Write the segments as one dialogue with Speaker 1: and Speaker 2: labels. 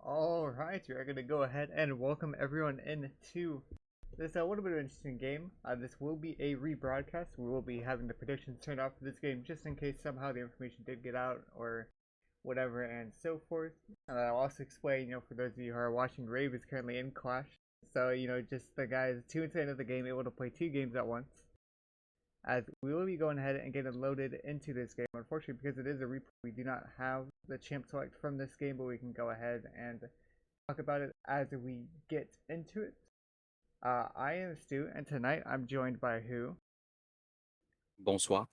Speaker 1: Alright, we are going to go ahead and welcome everyone into this little bit of an interesting game. This will be a rebroadcast. We will be having the predictions turned off for this game just in case somehow the information did get out or whatever and so forth. And I'll also explain, for those of you who are watching, Rave is currently in Clash. So, just the guys 2 into the end of the game able to play 2 games at once. As we will be going ahead and getting loaded into this game. Unfortunately, because it is a replay, we do not have the champ select from this game, but we can go ahead and talk about it as we get into it. I am Stu, and tonight I'm joined by who?
Speaker 2: Bonsoir.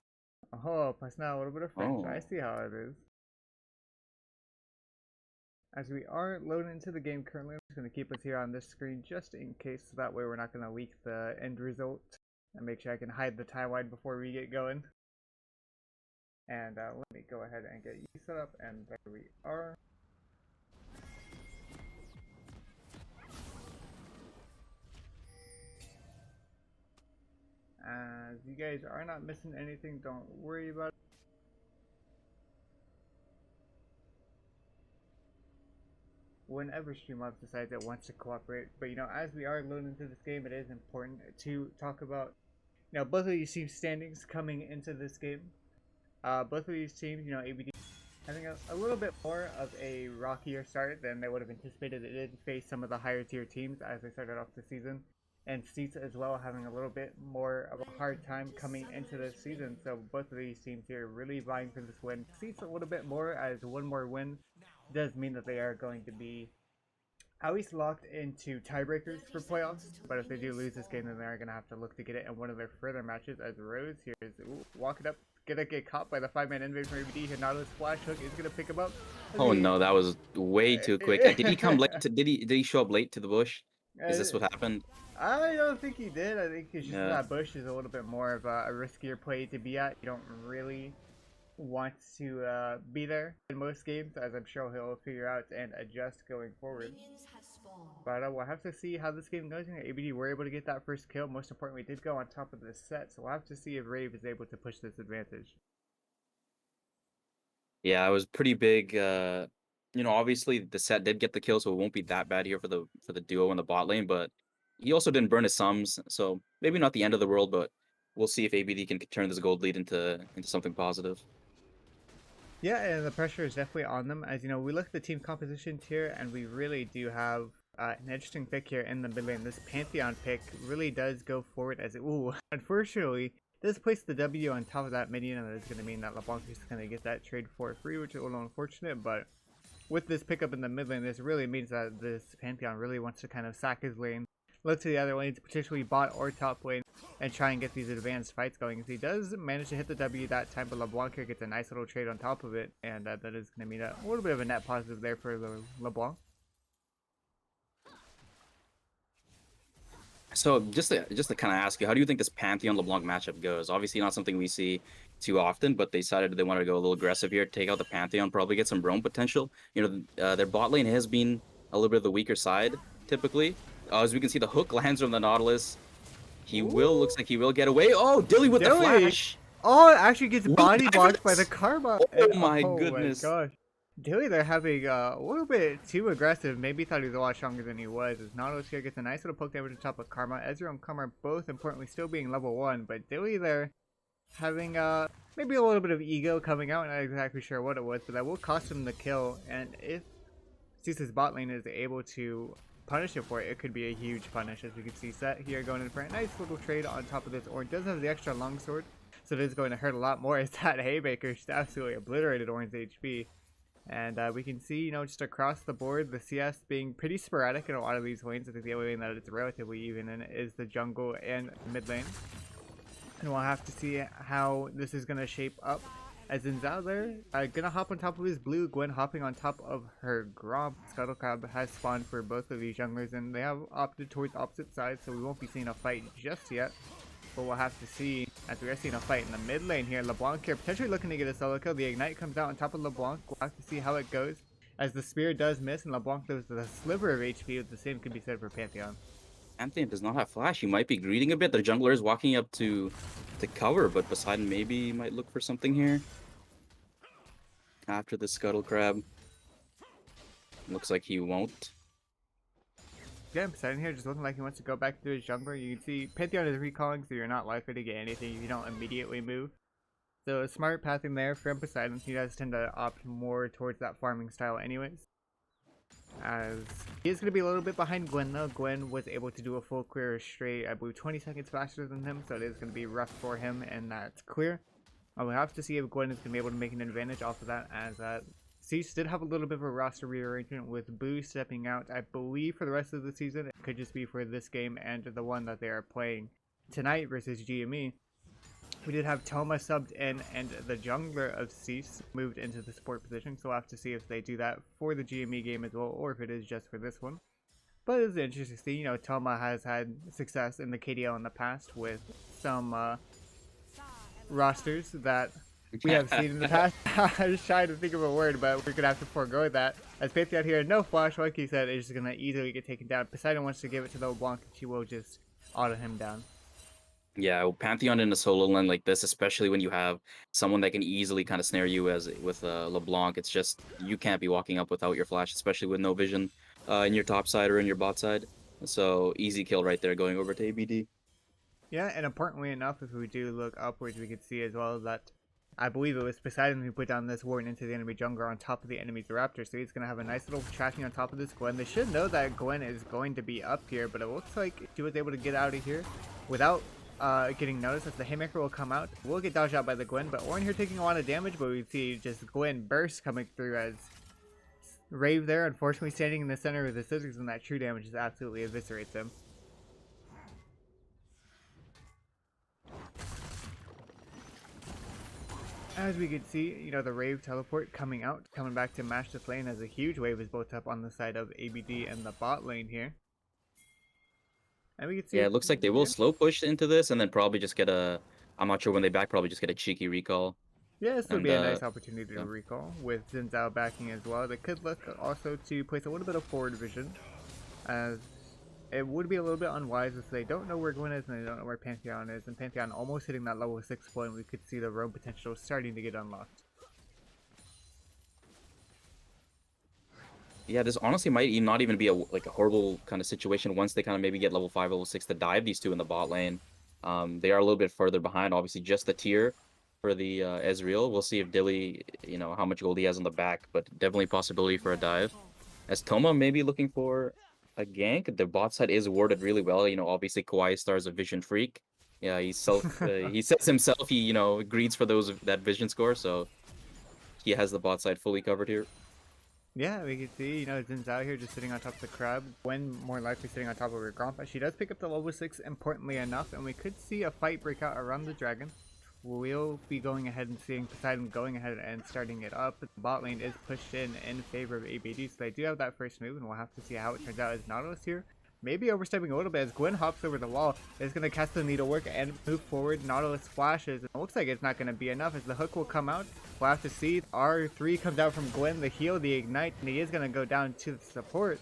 Speaker 1: Oh, plus now a little bit of French.
Speaker 2: Oh.
Speaker 1: I see how it is. As we are loading into the game currently, I'm just going to keep us here on this screen just in case, so that way we're not going to leak the end result. And make sure I can hide the timeline before we get going. And let me go ahead and get you set up, and there we are. As you guys are not missing anything, don't worry about it. Whenever Streamlabs decides it wants to cooperate. But as we are loading into this game, it is important to talk about both of these teams' standings coming into this game. Both of these teams, ABD having a little bit more of a rockier start than they would have anticipated. It did face some of the higher tier teams as they started off the season. And Seats as well having a little bit more of a hard time coming into this season. So both of these teams here really vying for this win. Seats a little bit more, as one more win does mean that they are going to be at least locked into tiebreakers for playoffs, but if they do lose this game, then they're going to have to look to get it in one of their further matches. As Rose here is walking up, gonna get caught by the 5-man invasion from ABD. Here, Nautilus flash hook is gonna pick him up.
Speaker 2: Oh no, that was way too quick. Did he come late? Did he show up late to the bush? Is this what happened?
Speaker 1: I don't think he did. I think it's just
Speaker 2: Yeah.
Speaker 1: that bush is a little bit more of a riskier play to be at. You don't really want to be there in most games, as I'm sure he'll figure out and adjust going forward. But we'll have to see how this game goes. ABD were able to get that first kill. Most importantly, did go on top of this set, so we'll have to see if Rave is able to push this advantage.
Speaker 2: Yeah, it was pretty big. Obviously the set did get the kill, so it won't be that bad here for the duo in the bot lane. But he also didn't burn his sums, so maybe not the end of the world. But we'll see if ABD can turn this gold lead into something positive.
Speaker 1: Yeah, and the pressure is definitely on them. As we look at the team compositions here, and we really do have an interesting pick here in the mid lane. This Pantheon pick really does go forward as it. Ooh, unfortunately, this places the W on top of that minion, and that's going to mean that LeBlanc is going to get that trade for free, which is a little unfortunate. But with this pickup in the mid lane, this really means that this Pantheon really wants to kind of sack his lane, look to the other lanes, potentially bot or top lane, and try and get these advanced fights going. As he does manage to hit the W that time, but LeBlanc here gets a nice little trade on top of it, and that is going to mean a little bit of a net positive there for LeBlanc.
Speaker 2: So just to kind of ask you, how do you think this Pantheon LeBlanc matchup goes? Obviously not something we see too often, but they decided they wanted to go a little aggressive here, take out the Pantheon, probably get some roam potential. Their bot lane has been a little bit of the weaker side, typically. As we can see, the hook lands from the Nautilus. Looks like he will get away. Oh, Dilly with the flash.
Speaker 1: Oh, it actually gets body blocked by the Karma.
Speaker 2: Oh my goodness.
Speaker 1: My gosh. Dilly, they're having a little bit too aggressive. Maybe thought he was a lot stronger than he was. As Nautilus here gets a nice little poke damage on top of Karma. Ezreal and Karma both importantly still being level 1. But Dilly, they're having maybe a little bit of ego coming out. Not exactly sure what it was, but that will cost him the kill. And if Cease's bot lane is able to punish it for it, it could be a huge punish. As we can see, Set here going in for a nice little trade on top of this. Orange does have the extra longsword, so it is going to hurt a lot more as that Haymaker just absolutely obliterated Orange HP. And we can see, just across the board, the CS being pretty sporadic in a lot of these lanes. I think the only lane that it's relatively even in is the jungle and mid lane. And we'll have to see how this is going to shape up. As Zinzao there, gonna hop on top of his blue, Gwen hopping on top of her Gromp. Scuttle Crab has spawned for both of these junglers, and they have opted towards opposite sides, so we won't be seeing a fight just yet. But we'll have to see, as we are seeing a fight in the mid lane here. LeBlanc here potentially looking to get a solo kill. The Ignite comes out on top of LeBlanc. We'll have to see how it goes, as the Spear does miss, and LeBlanc loses a sliver of HP. The same could be said for Pantheon.
Speaker 2: Pantheon does not have flash. He might be greeting a bit. The jungler is walking up to cover, but Poseidon maybe might look for something here after the Scuttle Crab. Looks like he won't.
Speaker 1: Yeah, Poseidon here just looking like he wants to go back to his jungler. You can see Pantheon is recalling, so you're not likely to get anything if you don't immediately move. So a smart pathing there from Poseidon. He does tend to opt more towards that farming style anyways. As he is going to be a little bit behind Gwen though. Gwen was able to do a full clear straight, I believe 20 seconds faster than him, so it is going to be rough for him, and that's clear. We'll have to see if Gwen is going to be able to make an advantage off of that, as Cease did have a little bit of a roster rearrangement with Boo stepping out, I believe, for the rest of the season. It could just be for this game and the one that they are playing tonight versus GME. We did have Toma subbed in, and the jungler of Cease moved into the support position, so we'll have to see if they do that for the GME game as well, or if it is just for this one. But it's interesting to see, you know, Toma has had success in the KDL in the past with some rosters that we have seen in the past. I was trying to think of a word, but we're going to have to forego that. As Pantheon here, no flash, like he said, is just going to easily get taken down. Poseidon wants to give it to the LeBlanc, and she will just auto him down.
Speaker 2: Yeah, well, Pantheon in a solo lane like this, especially when you have someone that can easily kind of snare you as with LeBlanc, it's just you can't be walking up without your flash, especially with no vision in your top side or in your bot side. So easy kill right there going over to ABD.
Speaker 1: Yeah, and importantly enough, if we do look upwards, we can see as well that I believe it was Poseidon who put down this ward into the enemy jungler on top of the enemy's Raptor, so he's going to have a nice little tracking on top of this Gwen. They should know that Gwen is going to be up here, but it looks like she was able to get out of here without getting noticed, as the Haymaker will come out. Will get dodged out by the Gwen, but Ornn here taking a lot of damage, but we see just Gwen burst coming through as Rave there, unfortunately standing in the center with the scissors, and that true damage just absolutely eviscerates him. As we can see, you know, the Rave teleport coming out, coming back to match this lane, as a huge wave is built up on the side of ABD and the bot lane here. And we can see,
Speaker 2: Yeah, it looks like they will slow push into this and then probably just get a, I'm not sure when they back, probably just get a cheeky recall.
Speaker 1: yeah, this would
Speaker 2: And
Speaker 1: be a nice opportunity to
Speaker 2: yeah.
Speaker 1: recall with Xin Zhao backing as well. They could look also to place a little bit of forward vision, as it would be a little bit unwise if they don't know where Gwen is and they don't know where Pantheon is, and Pantheon almost hitting that level 6 point. We could see the roam potential starting to get unlocked.
Speaker 2: Yeah, this honestly might not even be a horrible kind of situation once they kind of maybe get level 5, level 6 to dive these two in the bot lane. They are a little bit further behind, obviously just the tier for the Ezreal. We'll see if Dilly, you know, how much gold he has on the back, but definitely possibility for a dive. As Toma maybe looking for a gank, the bot side is warded really well. You know, obviously Kawaii Star's a vision freak. Yeah, he he says himself he, you know, greeds for that vision score, so he has the bot side fully covered here.
Speaker 1: Yeah, we can see, you know, Xin Zhao here just sitting on top of the crab. Gwen more likely sitting on top of her Grompa. She does pick up the level 6 importantly enough, and we could see a fight break out around the dragon. We'll be going ahead and seeing Poseidon going ahead and starting it up. The bot lane is pushed in favor of ABD, so they do have that first move, and we'll have to see how it turns out as Nautilus here. Maybe overstepping a little bit as Gwen hops over the wall. Is going to cast the needlework and move forward. Nautilus flashes. It looks like it's not going to be enough as the hook will come out. We'll have to see. R3 comes out from Gwen, the heal, the ignite, and he is going to go down to the support.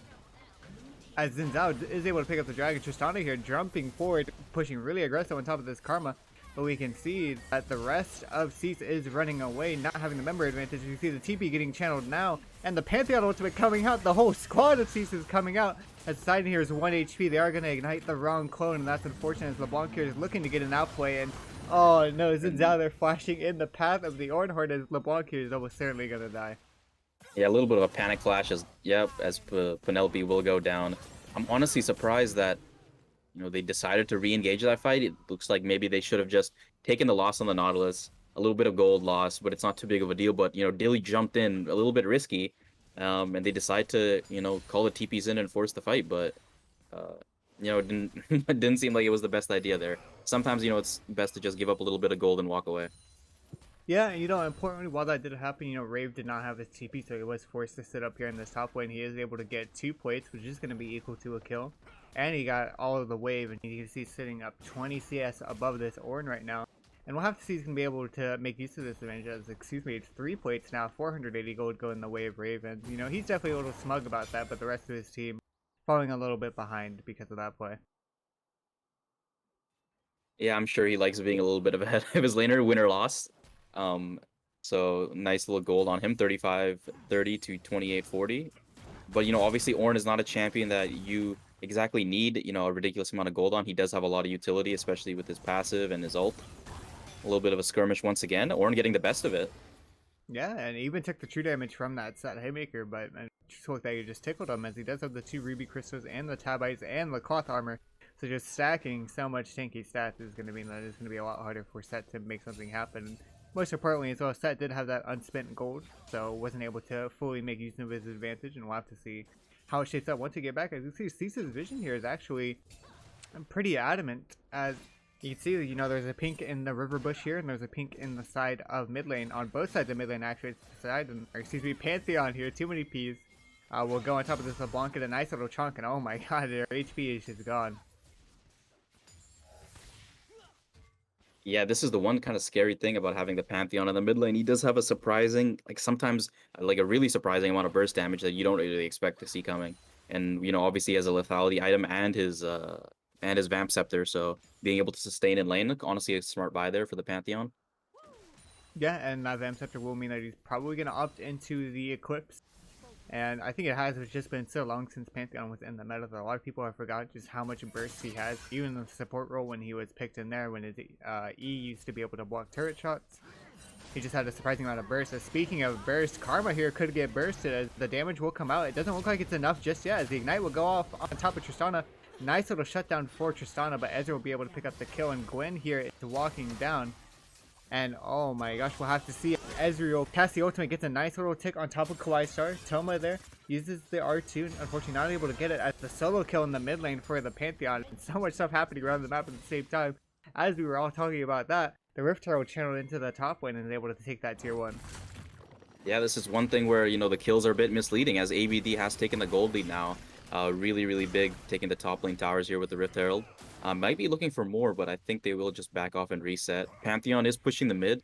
Speaker 1: As Xin Zhao is able to pick up the dragon. Tristana here jumping forward, pushing really aggressive on top of this Karma. But we can see that the rest of Cease is running away, not having the member advantage. You see the TP getting channeled now, and the Pantheon ultimate coming out. The whole squad of Cease is coming out. As Poseidon here is 1 HP, they are going to ignite the wrong clone, and that's unfortunate as LeBlanc here is looking to get an outplay. And oh no, Xin Zhao there flashing in the path of the Ornn Horde as LeBlanc here is almost certainly going to die.
Speaker 2: Yeah, a little bit of a panic flash as Penelope will go down. I'm honestly surprised that, you know, they decided to re-engage that fight. It looks like maybe they should have just taken the loss on the Nautilus, a little bit of gold loss, but it's not too big of a deal. But, you know, Dilly jumped in a little bit risky, and they decide to, you know, call the TPs in and force the fight. But, you know, it didn't seem like it was the best idea there. Sometimes, you know, it's best to just give up a little bit of gold and walk away.
Speaker 1: Yeah, and you know, importantly, while that did happen, you know, Rave did not have his TP, so he was forced to sit up here in this top lane. He is able to get 2 plates, which is going to be equal to a kill. And he got all of the wave, and you can see sitting up 20 CS above this Ornn right now. And we'll have to see if he's going to be able to make use of this advantage, as, excuse me, it's 3 plates now, 480 gold going the way of Rave. And, you know, he's definitely a little smug about that, but the rest of his team falling a little bit behind because of that play.
Speaker 2: Yeah, I'm sure he likes being a little bit of ahead of his laner, win or loss. So nice little gold on him, 35-30 to 28-40. But obviously, Ornn is not a champion that you exactly need a ridiculous amount of gold on. He does have a lot of utility, especially with his passive and his ult. A little bit of a skirmish once again. Ornn getting the best of it.
Speaker 1: Yeah, and even took the true damage from that set Haymaker, but I just looked that you just tickled him as he does have the 2 Ruby Crystals and the Tabites and the Cloth Armor. So just stacking so much tanky stats is going to mean that it's going to be a lot harder for Set to make something happen. Most importantly as well, Set did have that unspent gold, so wasn't able to fully make use of his advantage, and we'll have to see how it shapes up once we get back. As you see, Cease's vision here is actually pretty adamant, as you can see, there's a pink in the river bush here, and there's a pink in the side of mid lane. On both sides of mid lane, actually, it's the side, or excuse me, Pantheon here. Too many P's. We'll go on top of this LeBlanc and a nice little chunk, and oh my god, their HP is just gone.
Speaker 2: Yeah, this is the one kind of scary thing about having the Pantheon in the mid lane. He does have a surprising, like sometimes, like a really surprising amount of burst damage that you don't really expect to see coming. And obviously he has a lethality item and his Vamp Scepter, so being able to sustain in lane, honestly, a smart buy there for the Pantheon.
Speaker 1: Yeah, and that Vamp Scepter will mean that he's probably going to opt into the Eclipse. And I think it has just been so long since Pantheon was in the meta that a lot of people have forgotten just how much burst he has. Even in the support role when he was picked in there, when his E used to be able to block turret shots. He just had a surprising amount of burst. So speaking of burst, Karma here could get bursted as the damage will come out. It doesn't look like it's enough just yet as the Ignite will go off on top of Tristana. Nice little shutdown for Tristana, but Ezreal will be able to pick up the kill, and Gwen here is walking down. And oh my gosh, we'll have to see. Ezreal casts the ultimate, gets a nice little tick on top of Kawaii Star. Toma there uses the R2, unfortunately not able to get it as the solo kill in the mid lane for the Pantheon. And so much stuff happening around the map at the same time. As we were all talking about that, the Rift Herald channeled into the top lane and is able to take that tier 1.
Speaker 2: Yeah, this is one thing where, the kills are a bit misleading as ABD has taken the gold lead now. Really, really big, taking the top lane towers here with the Rift Herald. Might be looking for more, but I think they will just back off and reset. Pantheon is pushing the mid,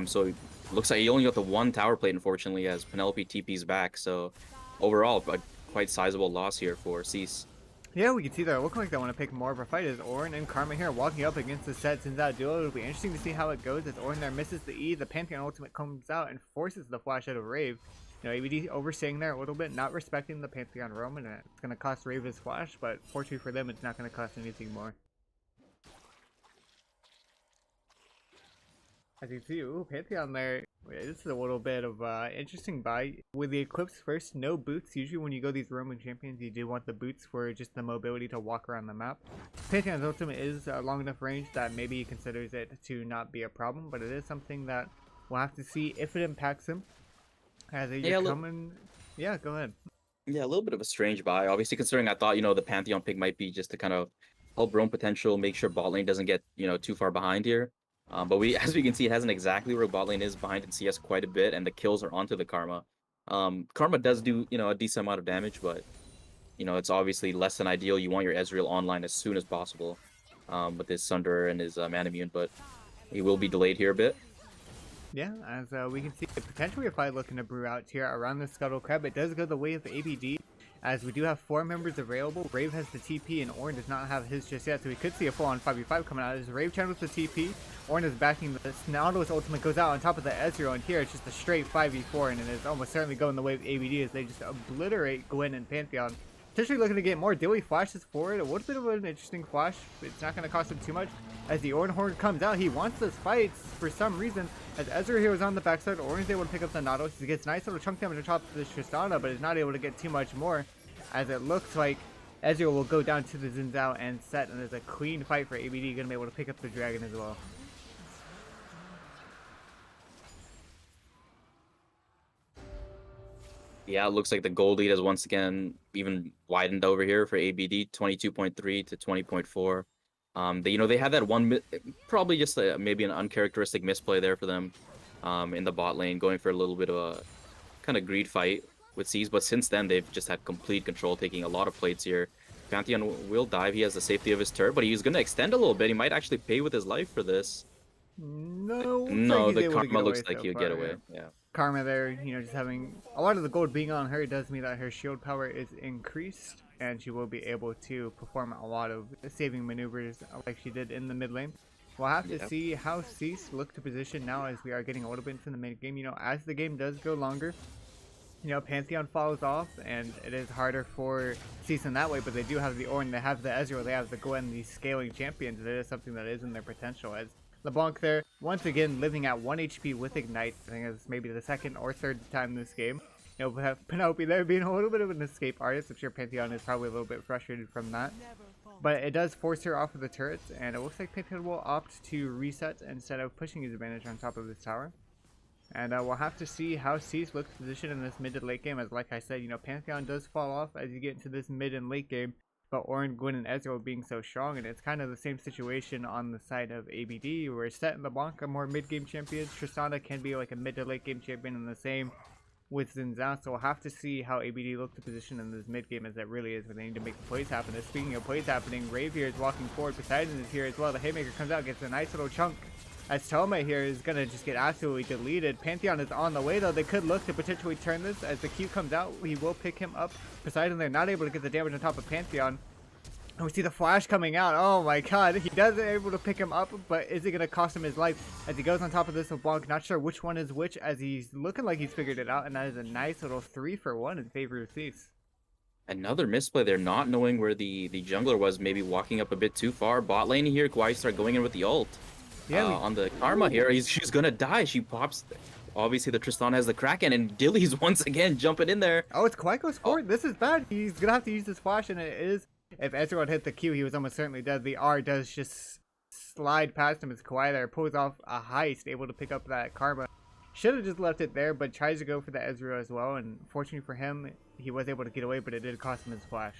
Speaker 2: so it looks like he only got the 1 tower plate, unfortunately, as Penelope TP's back. So overall, a quite sizable loss here for Cease.
Speaker 1: Yeah, we can see that. Looking like they want to pick more of a fight as Ornn and Karma here walking up against the set Zinzao duo. It'll be interesting to see how it goes as Ornn there misses the E. The Pantheon ultimate comes out and forces the flash out of Rave. ABD overstaying there a little bit, not respecting the Pantheon roam, and it's going to cost Rave his flash, but fortunately for them, it's not going to cost anything more. As you see, Pantheon there, this is a little bit of interesting buy. With the Eclipse first, no boots. Usually when you go these roaming champions, you do want the boots for just the mobility to walk around the map. Pantheon's ultimate is long enough range that maybe he considers it to not be a problem, but it is something that we'll have to see if it impacts him. As they come in. Yeah, go ahead.
Speaker 2: Yeah, a little bit of a strange buy. Obviously, considering I thought, the Pantheon pick might be just to kind of help roam potential, make sure bot lane doesn't get, too far behind here. But as we can see, it hasn't exactly where bot lane is behind in CS quite a bit, and the kills are onto the Karma. Karma does do, a decent amount of damage, but, it's obviously less than ideal. You want your Ezreal online as soon as possible with his Sunder and his Manamune, but he will be delayed here a bit.
Speaker 1: Yeah, as we can see, potentially a fight looking to brew out here around the Scuttle Crab. It does go the way of ABD, as we do have 4 members available. Rave has the TP, and Ornn does not have his just yet, so we could see a full-on 5v5 coming out. As Rave channels the TP, Ornn is backing the Nautilus ultimate, goes out on top of the Ezreal, and here it's just a straight 5v4, and it is almost certainly going the way of ABD as they just obliterate Gwen and Pantheon. Potentially looking to get more. Dilly flashes forward. A little bit of an interesting flash. It's not going to cost him too much. As the Ornn Horde comes out, he wants those fights for some reason. As Ezra here was on the backside, Ornn is able to pick up the Nautilus. He gets a nice little chunk damage on top of the Tristana, but is not able to get too much more. As it looks like Ezreal will go down to the Zinzao and set, and there's a clean fight for ABD. Going to be able to pick up the Dragon as well.
Speaker 2: Yeah, it looks like the gold lead has once again even widened over here for ABD, 22.3 to 20.4. They had that one, probably just maybe an uncharacteristic misplay there for them in the bot lane, going for a little bit of a kind of greed fight with C's, but since then they've just had complete control, taking a lot of plates here. Pantheon will dive, he has the safety of his turret, but he's going to extend a little bit. He might actually pay with his life for this.
Speaker 1: No,
Speaker 2: the Karma looks like he'll get away. Yeah.
Speaker 1: Karma there, just having a lot of the gold being on her does mean that her shield power is increased, and she will be able to perform a lot of saving maneuvers like she did in the mid lane. We'll have to see how Cease look to position now as we are getting a little bit into the mid game. As the game does go longer, you know, Pantheon falls off, and it is harder for Season that way, but they do have the Ornn, they have the Ezreal, they have the Gwen, these scaling champions. It is something that is in their potential, as LeBlanc there, once again, living at 1 HP with Ignite. I think it's maybe the second or third time this game. You know, we have Penelope there being a little bit of an escape artist. I'm sure Pantheon is probably a little bit frustrated from that. But it does force her off of the turrets, and it looks like Pantheon will opt to reset instead of pushing his advantage on top of this tower. And we'll have to see how Cease looks positioned in this mid to late game, as like I said, you know, Pantheon does fall off as you get into this mid and late game, but Ornn, Gwen, and Ezreal being so strong, and it's kind of the same situation on the side of ABD, where Set and LeBlanc are more mid game champions. Tristana can be like a mid to late game champion, and the same with Zinzao, so we'll have to see how ABD look to position in this mid game, as that really is where they need to make the plays happen. And speaking of plays happening, Rave here is walking forward, Poseidon is here as well, the Haymaker comes out, gets a nice little chunk, as Toma here is going to just get absolutely deleted. Pantheon is on the way though, they could look to potentially turn this, as the Q comes out, he will pick him up. Poseidon they're not able to get the damage on top of Pantheon. And we see the flash coming out. Oh my god, he does able to pick him up, but is it going to cost him his life as he goes on top of this LeBlanc? Not sure which one is which, as he's looking like he's figured it out, and that is a nice little 3-for-1 in favor of Cease.
Speaker 2: Another misplay there, not knowing where the jungler was, maybe walking up a bit too far. Bot lane here, Kwai start going in with the ult.
Speaker 1: Yeah,
Speaker 2: On the Karma here, she's gonna die. She pops. Obviously, the Tristan has the Kraken, and Dilly's once again jumping in there.
Speaker 1: Oh, it's Kwai goes forward. This is bad. He's going to have to use this flash, and it is. If Ezreal had hit the Q, he was almost certainly dead. The R does just slide past him as Kwai there pulls off a heist, able to pick up that Karma. Should have just left it there, but tries to go for the Ezreal as well, and fortunately for him, he was able to get away, but it did cost him his flash.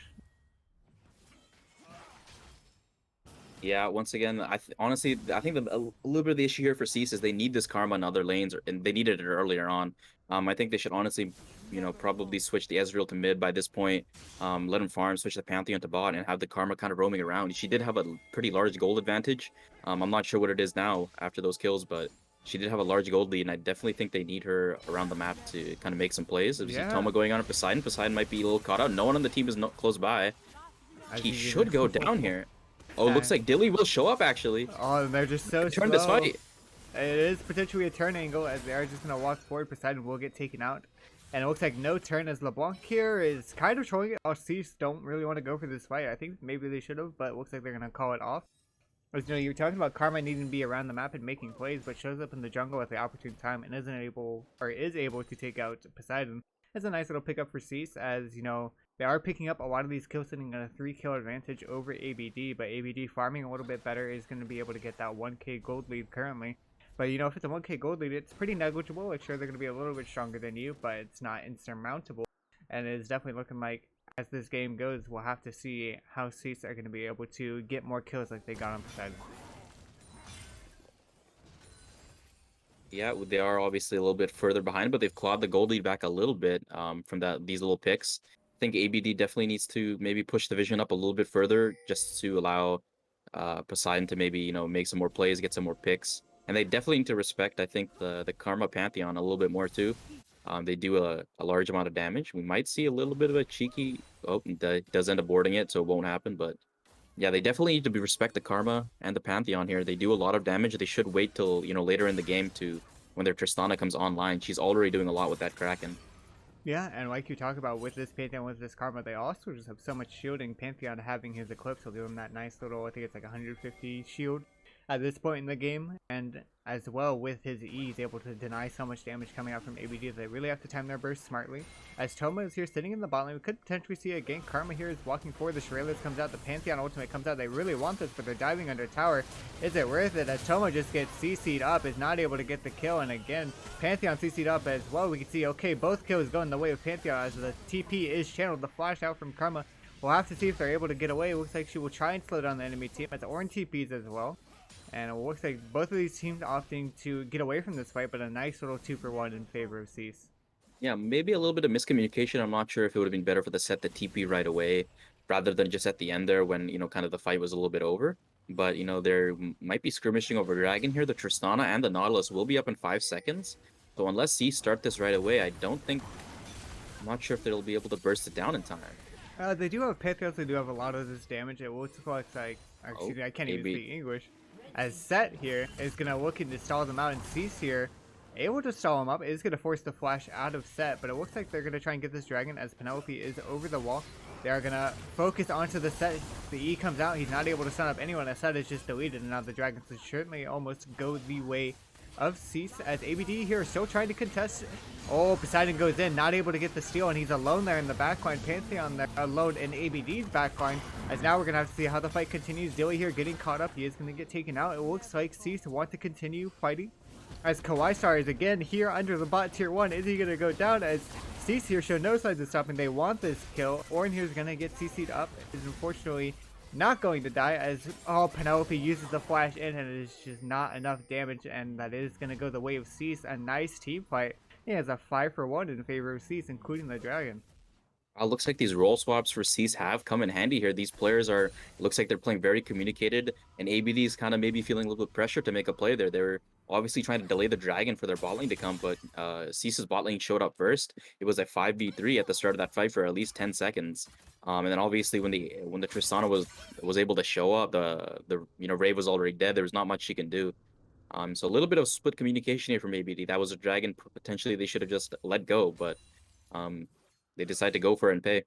Speaker 2: Yeah, once again, honestly, I think a little bit of the issue here for Cease is they need this Karma in other lanes, and they needed it earlier on. I think they should honestly, you know, probably switch the Ezreal to mid by this point, let him farm, switch the Pantheon to bot, and have the Karma kind of roaming around. She did have a pretty large gold advantage. I'm not sure what it is now after those kills, but she did have a large gold lead, and I definitely think they need her around the map to kind of make some plays. If you see Toma going on to Poseidon, Poseidon might be a little caught out. No one on the team is close by. He should go down here. Oh, looks like Dilly will show up, actually.
Speaker 1: Oh, and they're just so
Speaker 2: turn
Speaker 1: slow.
Speaker 2: this fight.
Speaker 1: It is potentially a turn angle, as they are just going to walk forward. Poseidon will get taken out. And it looks like no turn, as LeBlanc here is kind of showing it. Cease don't really want to go for this fight. I think maybe they should have, but it looks like they're going to call it off. As you know, you're talking about Karma needing to be around the map and making plays, but shows up in the jungle at the opportune time and is able to take out Poseidon. It's a nice little pickup for Cease, as you know, they are picking up a lot of these kills, sitting on a 3-kill advantage over ABD, but ABD farming a little bit better is going to be able to get that 1k gold lead currently. But you know, if it's a 1k gold lead, it's pretty negligible. Like, sure, they're going to be a little bit stronger than you, but it's not insurmountable. And it is definitely looking like, as this game goes, we'll have to see how Cease are going to be able to get more kills like they got on Poseidon.
Speaker 2: Yeah, they are obviously a little bit further behind, but they've clawed the gold lead back a little bit from these little picks. I think ABD definitely needs to maybe push the vision up a little bit further, just to allow Poseidon to maybe, you know, make some more plays, get some more picks. And they definitely need to respect, I think, the Karma Pantheon a little bit more too. They do a large amount of damage. We might see a little bit of a cheeky... Oh, does end up boarding it, so it won't happen. But yeah, they definitely need to respect the Karma and the Pantheon here. They do a lot of damage. They should wait till, you know, later in the game to when their Tristana comes online. She's already doing a lot with that Kraken.
Speaker 1: Yeah, and like you talk about with this Pantheon, with this Karma, they also just have so much shielding. Pantheon having his Eclipse will give him that nice little, I think it's like 150 shield at this point in the game, and as well with his E, he's able to deny so much damage coming out from ABD. They really have to time their burst smartly. As Toma is here sitting in the bot lane, we could potentially see a gank. Karma here is walking forward, the Shurelys comes out, the Pantheon ultimate comes out. They really want this, but they're diving under tower. Is it worth it? As Toma just gets CC'd up, is not able to get the kill, and again, Pantheon CC'd up as well. We can see, okay, both kills going the way of Pantheon as the TP is channeled, the flash out from Karma. We'll have to see if they're able to get away. It looks like she will try and slow down the enemy team as Ornn TPs as well. And it looks like both of these teams opting to get away from this fight, but a nice little 2-for-1 in favor of Cease.
Speaker 2: Yeah, maybe a little bit of miscommunication. I'm not sure if it would have been better for the set the TP right away, rather than just at the end there when, you know, kind of the fight was a little bit over. But, you know, there might be skirmishing over Dragon here. The Tristana and the Nautilus will be up in 5 seconds. So unless Cease start this right away, I'm not sure if they'll be able to burst it down in time.
Speaker 1: They do have Pantheons, they do have a lot of this damage. It looks like, excuse me, I can't even speak English. As Set here is going to look to stall them out, and Cease here able to stall him up. It is going to force the flash out of set, but it looks like they're going to try and get this dragon as Penelope is over the wall. They are going to focus onto the set. The E comes out. He's not able to stun up anyone. The set is just deleted, and now the dragons will certainly almost go the way of Cease, as ABD here is still trying to contest. Oh, Poseidon goes in, not able to get the steal, and he's alone there in the backline. Pantheon there alone in ABD's backline, as now we're going to have to see how the fight continues. Dilly here getting caught up. He is going to get taken out. It looks like Cease want to continue fighting, as Kawaii Star is again here under the bot tier 1. Is he going to go down, as Cease here show no signs of stopping? They want this kill. Orin here is going to get CC'd up. Is unfortunately not going to die, as Penelope uses the flash in, and it is just not enough damage, and that is going to go the way of Cease. A nice team fight. He has a 5-for-1 in favor of Cease, including the dragon.
Speaker 2: Looks like these role swaps for Cease have come in handy here. These players are, looks like they're playing very communicated, and ABD is kind of maybe feeling a little bit pressure to make a play there. They're obviously trying to delay the dragon for their bot lane to come, but Cease's bot lane showed up first. It was a 5v3 at the start of that fight for at least 10 seconds. And then obviously when the Tristana was able to show up, the Rave was already dead. There was not much she can do. So a little bit of split communication here from ABD. That was a dragon potentially they should have just let go, but they decide to go for it and pay.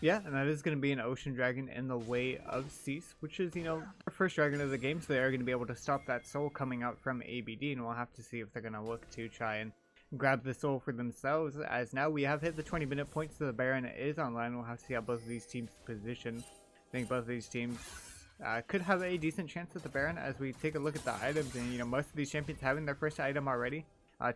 Speaker 1: Yeah, and that is going to be an Ocean Dragon in the way of Cease, which is, their first dragon of the game, so they are going to be able to stop that soul coming out from ABD, and we'll have to see if they're going to look to try and grab the soul for themselves, as now we have hit the 20-minute point, so the Baron is online. We'll have to see how both of these teams position. I think both of these teams could have a decent chance at the Baron, as we take a look at the items, and, most of these champions having their first item already.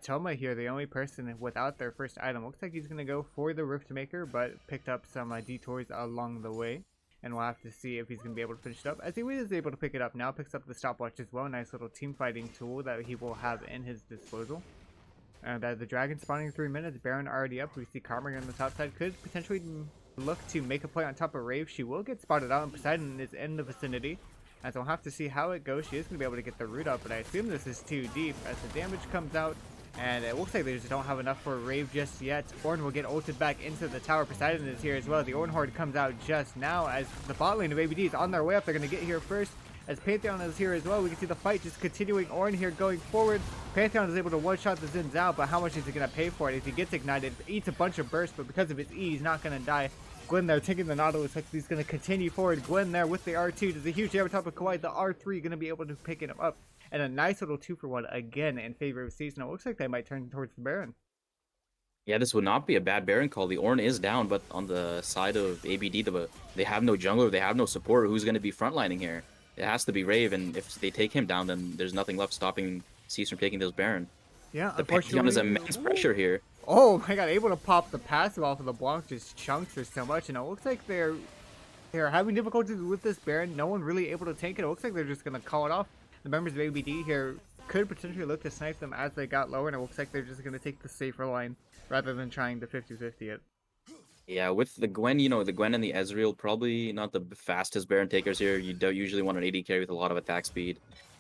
Speaker 1: Toma here, the only person without their first item. Looks like he's going to go for the Riftmaker, but picked up some detours along the way. And we'll have to see if he's going to be able to finish it up. As he is able to pick it up now, picks up the stopwatch as well. Nice little team fighting tool that he will have in his disposal. And the dragon spawning 3 minutes, Baron already up. We see Karma on the top side. Could potentially look to make a play on top of Rave. She will get spotted out, and Poseidon is in the vicinity. As we'll have to see how it goes. She is going to be able to get the root up, but I assume this is too deep as the damage comes out. And it looks like they just don't have enough for Rave just yet. Ornn will get ulted back into the tower. Poseidon is here as well. The Ornn Horde comes out just now as the bot lane of ABD is on their way up. They're going to get here first. As Pantheon is here as well, we can see the fight just continuing. Ornn here going forward. Pantheon is able to one-shot the Zins out, but how much is he going to pay for it? If he gets ignited, eats a bunch of bursts, but because of his E, he's not going to die. Gwen there taking the Nautilus, like he's going to continue forward. Gwen there with the R2 does a huge damage on top of Kawaii. The R3 going to be able to pick him up. And a nice little 2-for-1 again in favor of Cease. Now it looks like they might turn towards the Baron.
Speaker 2: Yeah, this would not be a bad Baron call. The Ornn is down, but on the side of ABD, they have no jungler, they have no support. Who's going to be frontlining here? It has to be Rave, and if they take him down, then there's nothing left stopping Cease from taking those Baron.
Speaker 1: Yeah,
Speaker 2: the Pantheon is immense pressure here.
Speaker 1: Oh my god, able to pop the passive off of the Blanc, just chunks her so much, and it looks like they're having difficulties with this Baron. No one really able to tank it. It looks like they're just going to call it off. The members of ABD here could potentially look to snipe them as they got lower, and it looks like they're just going to take the safer line rather than trying to 50-50 it.
Speaker 2: Yeah, with the Gwen, the Gwen and the Ezreal, probably not the fastest Baron takers here. You don't usually want an AD carry with a lot of attack speed.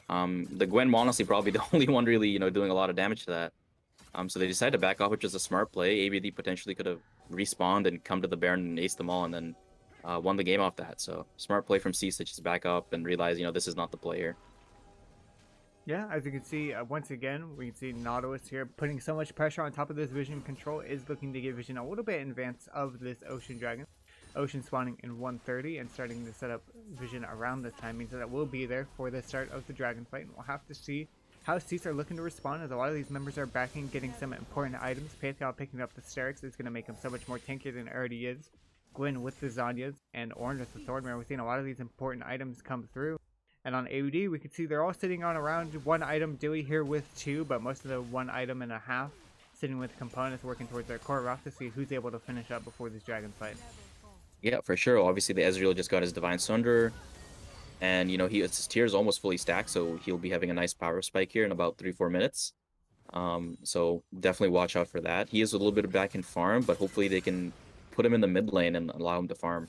Speaker 2: The Gwen, honestly, probably the only one really, doing a lot of damage to that. So they decided to back off, which is a smart play. ABD potentially could have respawned and come to the Baron and ace them all, and then won the game off that. So smart play from Cease to just back up and realize, this is not the play here.
Speaker 1: Yeah, as you can see, once again, we can see Nautilus here putting so much pressure on top of this Vision control, is looking to get Vision a little bit in advance of this Ocean Dragon. Ocean spawning in 1:30 and starting to set up Vision around this time means that it will be there for the start of the Dragon fight. And we'll have to see how Cease are looking to respond, as a lot of these members are backing, getting some important items. Pantheon picking up the Sterix is going to make him so much more tankier than it already is. Gwen with the Zanyas, and Ornn with the Thornmare. We're seeing a lot of these important items come through. And on ABD, we can see they're all sitting on around 1 item. Dilly here with 2, but most of the 1 item and a half sitting with components working towards their core. We'll have to see who's able to finish up before this dragon fight.
Speaker 2: Yeah, for sure. Obviously, the Ezreal just got his Divine Sunder, and his tier is almost fully stacked, so he'll be having a nice power spike here in about 3-4 minutes. So definitely watch out for that. He is a little bit back in farm, but hopefully they can put him in the mid lane and allow him to farm.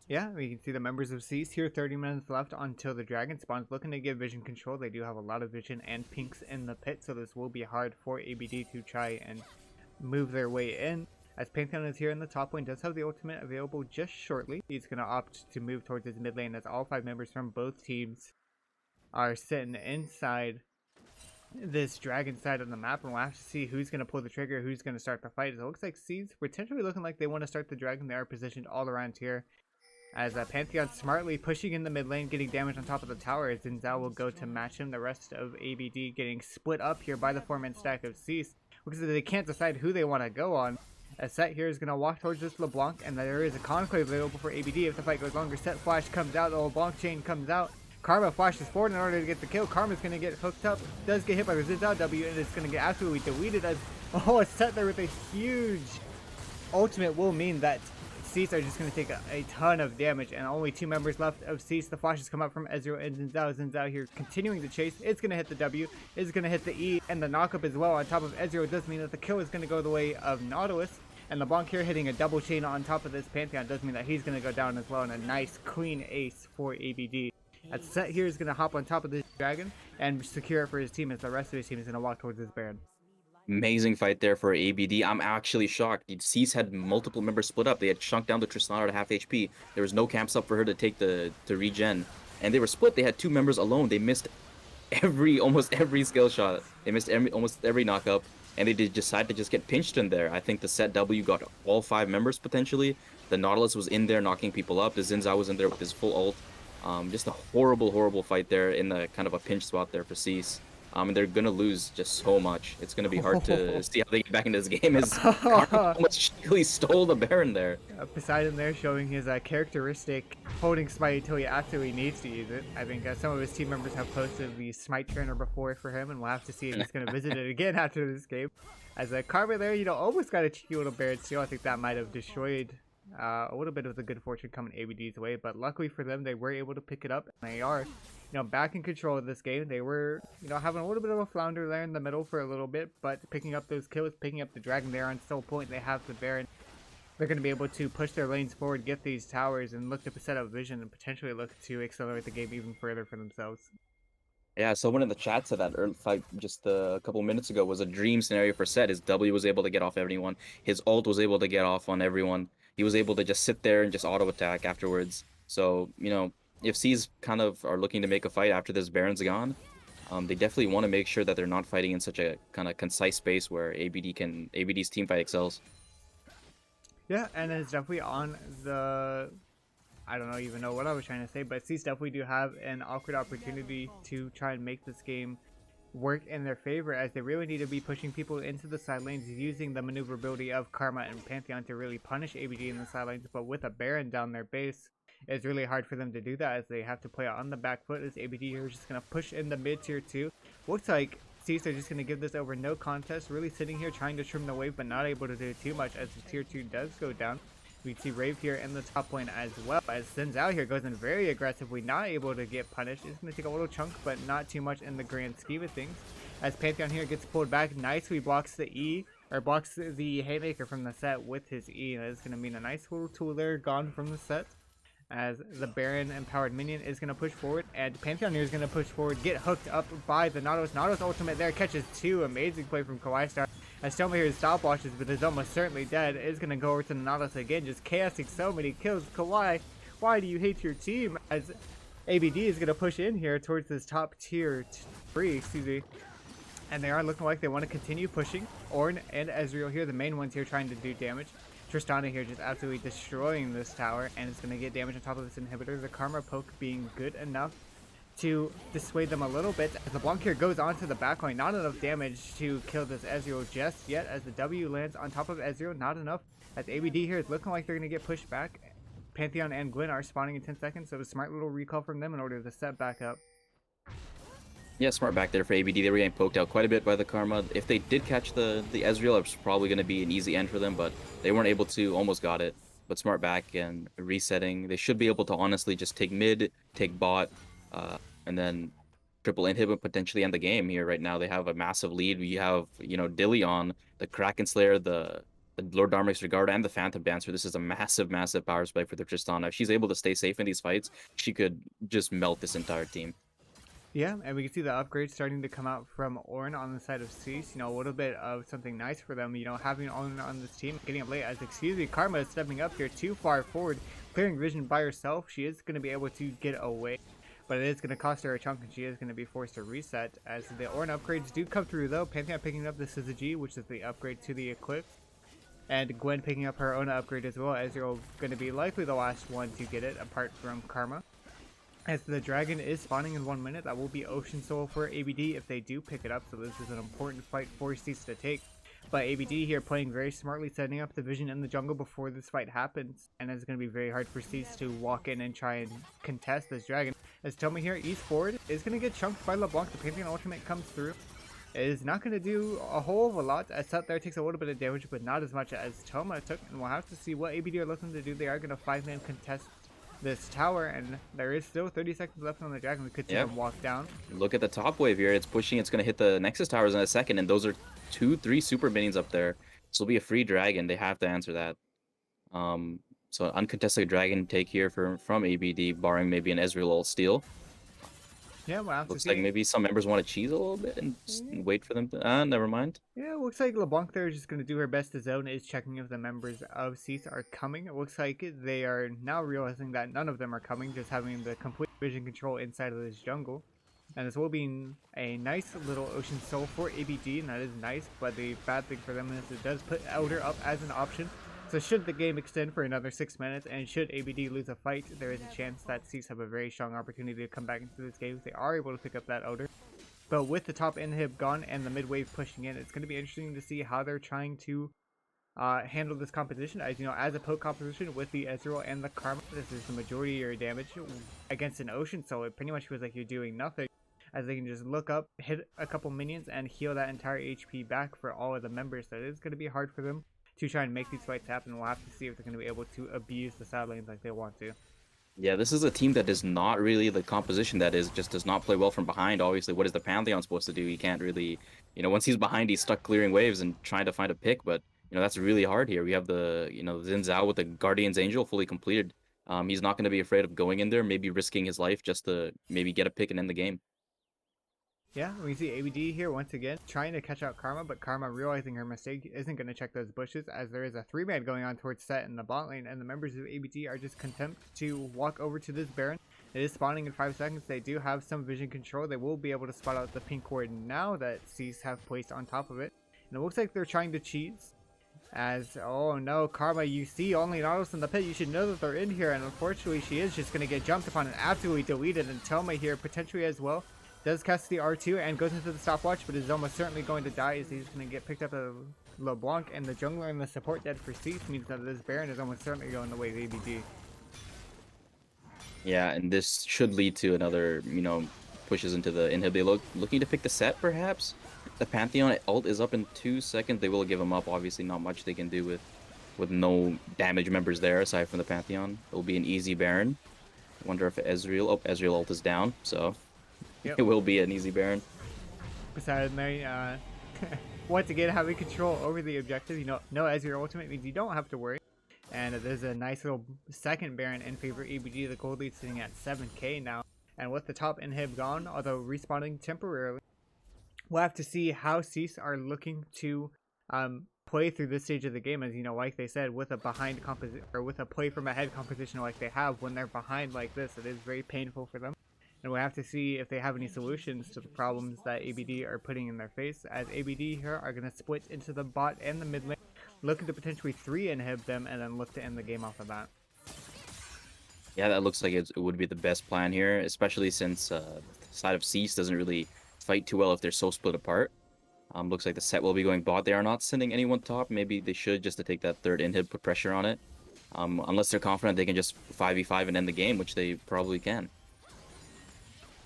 Speaker 1: Yeah, we can see the members of Cease here, 30 minutes left until the dragon spawns, looking to get vision control. They do have a lot of vision and pinks in the pit, so this will be hard for ABD to try and move their way in. As Pantheon is here in the top lane, does have the ultimate available just shortly. He's going to opt to move towards his mid lane, as all 5 members from both teams are sitting inside this dragon side of the map, and we'll have to see who's going to pull the trigger, who's going to start the fight. It looks like C's potentially looking like they want to start the dragon. They are positioned all around here. As Pantheon smartly pushing in the mid lane, getting damage on top of the tower. As Zinzao will go to match him. The rest of ABD getting split up here by the 4-man stack of Cease, because they can't decide who they want to go on. A Set here is going to walk towards this LeBlanc, and there is a Conclave available for ABD if the fight goes longer. Set flash comes out, the LeBlanc chain comes out. Karma flashes forward in order to get the kill. Karma's going to get hooked up, does get hit by the Zinzao W, and it's going to get absolutely deleted as, a Set there with a huge ultimate will mean that Cease are just going to take a ton of damage, and only 2 members left of Cease. The flashes come up from Ezreal and Zinzao. Zinzao here continuing the chase. It's going to hit the W, it's going to hit the E, and the knockup as well on top of Ezreal. It does mean that the kill is going to go the way of Nautilus, and LeBlanc here hitting a double chain on top of this Pantheon does mean that he's going to go down as well, and a nice clean ace for ABD. That Set here is going to hop on top of this dragon and secure it for his team, as the rest of his team is going to walk towards this Baron.
Speaker 2: Amazing fight there for ABD. I'm actually shocked. Cease had multiple members split up. They had shrunk down to Tristana to half HP. There was no camps up for her to take to regen. And they were split. They had 2 members alone. They missed almost every skill shot. They missed almost every knockup. And they did decide to just get pinched in there. I think the Set W got all 5 members potentially. The Nautilus was in there knocking people up. The Zinzao was in there with his full ult. Just a horrible, horrible fight there in the kind of a pinch spot there for Cease. And they're gonna lose just so much. It's gonna be hard to see how they get back into this game. As almost shakily stole the Baron there.
Speaker 1: Poseidon there showing his characteristic holding smite until he actually needs to use it. I think some of his team members have posted the smite trainer before for him, and we'll have to see if he's gonna visit it again after this game. As Karma there, almost got a cheeky little Baron steal. I think that might have destroyed a little bit of the good fortune coming ABD's way, but luckily for them, they were able to pick it up, and they are back in control of this game. They were, having a little bit of a flounder there in the middle for a little bit, but picking up those kills, picking up the dragon there on still point. They have the Baron. They're going to be able to push their lanes forward, get these towers, and look to set up vision and potentially look to accelerate the game even further for themselves.
Speaker 2: Yeah, someone in the chat said that early fight just a couple minutes ago was a dream scenario for Set. His W was able to get off everyone. His ult was able to get off on everyone. He was able to just sit there and just auto attack afterwards. So, if C's kind of are looking to make a fight after this Baron's gone, they definitely want to make sure that they're not fighting in such a kind of concise space where ABD's team fight excels.
Speaker 1: Yeah, and it's definitely on the, I don't even know what I was trying to say, but C's definitely do have an awkward opportunity to try and make this game work in their favor, as they really need to be pushing people into the side lanes, using the maneuverability of Karma and Pantheon to really punish ABD in the side lanes. But with a Baron down their base, it's really hard for them to do that, as they have to play on the back foot, as ABD here is just going to push in the mid tier 2. Looks like Cease are just going to give this over no contest, really sitting here trying to trim the wave, but not able to do too much as the tier 2 does go down. We see Rave here in the top lane as well, as Zinzao here goes in very aggressively, not able to get punished. It's going to take a little chunk, but not too much in the grand scheme of things. As Pantheon here gets pulled back, nicely blocks the E, or blocks the Haymaker from the Set with his E. And that's going to mean a nice little tool there gone from the Set, as the Baron empowered minion is going to push forward, and Pantheon here is going to push forward, get hooked up by the Nautilus. Nautilus ultimate there catches 2. Amazing play from Kawaii Star. As Stoma here stopwatches, but is almost certainly dead. Is going to go over to the Nautilus again, just chaosing so many kills. Kawaii, why do you hate your team? As ABD is going to push in here towards this top tier 3, excuse me. And they are looking like they want to continue pushing. Ornn and Ezreal here, the main ones here, trying to do damage. Tristana here just absolutely destroying this tower, and it's going to get damage on top of this inhibitor. The Karma poke being good enough to dissuade them a little bit, as the LeBlanc here goes onto the backline. Not enough damage to kill this Ezreal just yet, as the W lands on top of Ezreal. Not enough, as ABD here is looking like they're going to get pushed back. Pantheon and Gwen are spawning in 10 seconds, so a smart little recall from them in order to set back up.
Speaker 2: Yeah, smart back there for ABD. They were getting poked out quite a bit by the Karma. If they did catch the Ezreal, it was probably going to be an easy end for them, but they weren't able to. Almost got it. But smart back and resetting. They should be able to honestly just take mid, take bot, and then triple inhibit potentially end the game here. Right now they have a massive lead. We have, Dilly on, the Kraken Slayer, the Lord Darmix Regard, and the Phantom Dancer. This is a massive, massive power spike for the Tristana. If she's able to stay safe in these fights, she could just melt this entire team.
Speaker 1: Yeah, and we can see the upgrades starting to come out from Ornn on the side of Cease. A little bit of something nice for them, having Ornn on this team, getting up late, as Karma is stepping up here too far forward, clearing vision by herself. She is going to be able to get away but it is going to cost her a chunk, and she is going to be forced to reset. As the Ornn upgrades do come through, though, Pantheon picking up the Syzygy, which is the upgrade to the Eclipse, and Gwen picking up her own upgrade as well. Ezreal going to be likely the last one to get it, apart from Karma. As the dragon is spawning in 1 minute, that will be Ocean Soul for ABD if they do pick it up, so this is an important fight for Cease to take. But ABD here playing very smartly, setting up the vision in the jungle before this fight happens, and it's going to be very hard for Cease to walk in and try and contest this dragon. As Toma here, east forward, is going to get chunked by LeBlanc. The Pantheon ultimate comes through. It is not going to do a whole of a lot, as Sut there takes a little bit of damage, but not as much as Toma took, and we'll have to see what ABD are looking to do. They are going to 5-man contest this tower, and there is still 30 seconds left on the dragon. We could see them walk down.
Speaker 2: Look at the top wave here. It's pushing. It's going to hit the Nexus towers in a second, and those are 2-3 super minions up there. This will be a free dragon. They have to answer that. So uncontested dragon take here from ABD, barring maybe an Ezreal ult steal.
Speaker 1: Yeah, we'll have to
Speaker 2: Looks
Speaker 1: see.
Speaker 2: like maybe some members want to cheese a little bit and just wait for them to... never mind.
Speaker 1: Yeah, it looks like LeBlanc there is just going to do her best. The zone is checking if the members of Cease are coming. It looks like they are now realizing that none of them are coming, just having the complete vision control inside of this jungle. And this will be a nice little Ocean Soul for ABD, and that is nice, but the bad thing for them is it does put Elder up as an option. So should the game extend for another 6 minutes, and should ABD lose a fight, there is a chance that Cease have a very strong opportunity to come back into this game if they are able to pick up that Elder. But with the top inhib gone and the mid wave pushing in, it's going to be interesting to see how they're trying to handle this competition. As you know, as a poke composition with the Ezreal and the Karma, this is the majority of your damage against an Ocean Soul. It pretty much feels like you're doing nothing, as they can just look up, hit a couple minions, and heal that entire HP back for all of the members. So it is going to be hard for them to try and make these fights happen. We'll have to see if they're going to be able to abuse the side lanes like they want to.
Speaker 2: Yeah, this is a team that is not really the composition that is just does not play well from behind. Obviously, what is the Pantheon supposed to do? He can't really, once he's behind, he's stuck clearing waves and trying to find a pick. But that's really hard here. We have the Xin Zhao with the Guardian's Angel fully completed. He's not going to be afraid of going in there, maybe risking his life just to maybe get a pick and end the game.
Speaker 1: Yeah, we see ABD here once again trying to catch out Karma, but Karma, realizing her mistake, isn't going to check those bushes, as there is a 3-man going on towards Set in the bot lane, and the members of ABD are just content to walk over to this Baron. It is spawning in 5 seconds. They do have some vision control. They will be able to spot out the pink ward now that Cease have placed on top of it. And it looks like they're trying to cheese. As, oh no, Karma, you see only Nautilus in the pit. You should know that they're in here, and unfortunately she is just going to get jumped upon and absolutely deleted. And Toma here potentially as well does cast the R2 and goes into the stopwatch, but is almost certainly going to die, as he's going to get picked up as LeBlanc, and the jungler and the support dead for Cease means that this Baron is almost certainly going the way of ABD.
Speaker 2: Yeah, and this should lead to another, pushes into the inhib. They looking to pick the set, perhaps? The Pantheon ult is up in 2 seconds. They will give him up. Obviously, not much they can do with no damage members there, aside from the Pantheon. It will be an easy Baron. I wonder if Ezreal... Oh, Ezreal ult is down, so... Yep. It will be an easy Baron.
Speaker 1: Besides, Mary, once again, having control over the objective. No Ezreal ultimate means you don't have to worry. And there's a nice little second Baron in favor of ABD. The gold lead sitting at 7k now. And with the top inhib gone, although respawning temporarily, we'll have to see how Cease are looking to play through this stage of the game. As like they said, with a behind composition, or with a play from ahead composition like they have, when they're behind like this, it is very painful for them. And we'll have to see if they have any solutions to the problems that ABD are putting in their face, as ABD here are going to split into the bot and the mid lane, looking to potentially 3 inhib them, and then look to end the game off of that.
Speaker 2: Yeah, that looks like it would be the best plan here, especially since the side of Cease doesn't really fight too well if they're so split apart. Looks like the set will be going bot. They are not sending anyone top. Maybe they should, just to take that third inhib, put pressure on it. Unless they're confident they can just 5v5 and end the game, which they probably can.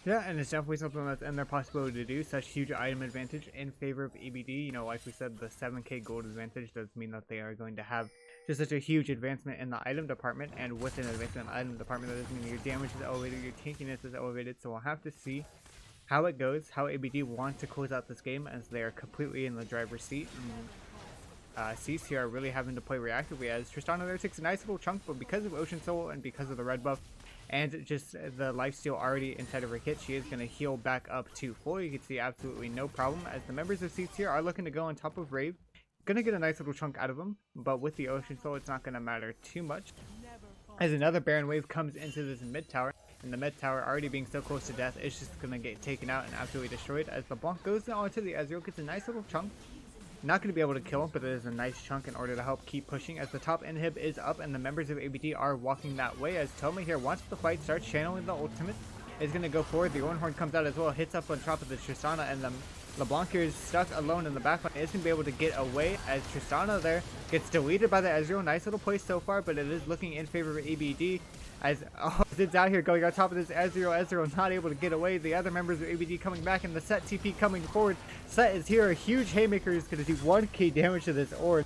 Speaker 1: Yeah, and it's definitely something that's in their possibility to do. Such huge item advantage in favor of ABD. Like we said, the 7k gold advantage does mean that they are going to have just such a huge advancement in the item department. And with an advancement in the item department, that does mean your damage is elevated, your tankiness is elevated. So we'll have to see how it goes, how ABD want to close out this game, as they are completely in the driver's seat. And Cease here are really having to play reactively, as Tristana there takes a nice little chunk, but because of Ocean Soul and because of the red buff, and just the lifesteal already inside of her kit, she is going to heal back up to full. You can see absolutely no problem, as the members of Cease here are looking to go on top of Rave. Going to get a nice little chunk out of them, but with the Ocean Soul, it's not going to matter too much. As another Baron wave comes into this mid tower, And the mid tower already being so close to death, it's just gonna get taken out and absolutely destroyed as LeBlanc goes onto the Ezreal, gets a nice little chunk. Not going to be able to kill him, but it is a nice chunk in order to help keep pushing as the top inhib is up and the members of ABD are walking that way as Toma here, once the fight starts, channeling the ultimate, is going to go forward. The Ornhorn comes out as well, hits up on top of the Tristana, and the LeBlanc here is stuck alone in the backline. Is going to be able to get away as Tristana there gets deleted by the Ezreal. Nice little play so far, but it is looking in favor of ABD. As Zid's out here going on top of this Ezreal not able to get away. The other members of ABD coming back and the Set TP coming forward. Set is here, a huge haymaker is going to do 1k damage to this Ornn.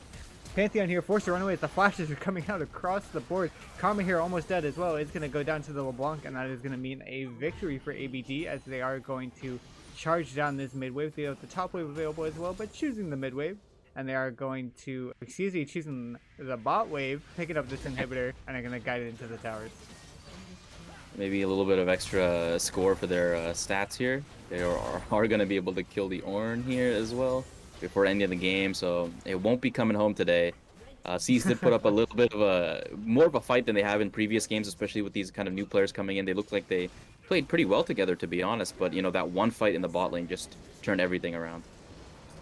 Speaker 1: Pantheon here forced to run away as the flashes are coming out across the board. Karma here almost dead as well. It's going to go down to the LeBlanc, and that is going to mean a victory for ABD as they are going to charge down this mid wave. They have the top wave available as well, but choosing the mid wave. And they are going to, choosing the bot wave, picking up this inhibitor, and are going to guide it into the towers.
Speaker 2: Maybe a little bit of extra score for their stats here. They are going to be able to kill the Ornn here as well before ending the game, so it won't be coming home today. C's did put up a little bit of more of a fight than they have in previous games, especially with these kind of new players coming in. They look like they played pretty well together, to be honest, but you know, that one fight in the bot lane just turned everything around.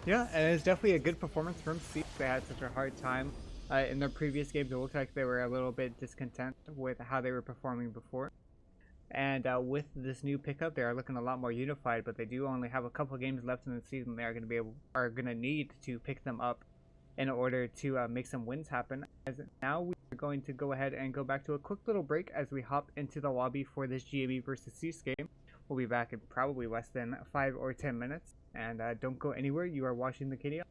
Speaker 1: Yeah, and it's definitely a good performance from C. They had such a hard time in their previous games. It looked like they were a little bit discontent with how they were performing before. And with this new pickup, they are looking a lot more unified, but they do only have a couple games left in the season. They are going to need to pick them up in order to make some wins happen. As now we are going to go ahead and go back to a quick little break as we hop into the lobby for this GAB versus Cease game. We'll be back in probably less than 5 or 10 minutes. And don't go anywhere. You are watching the KDL.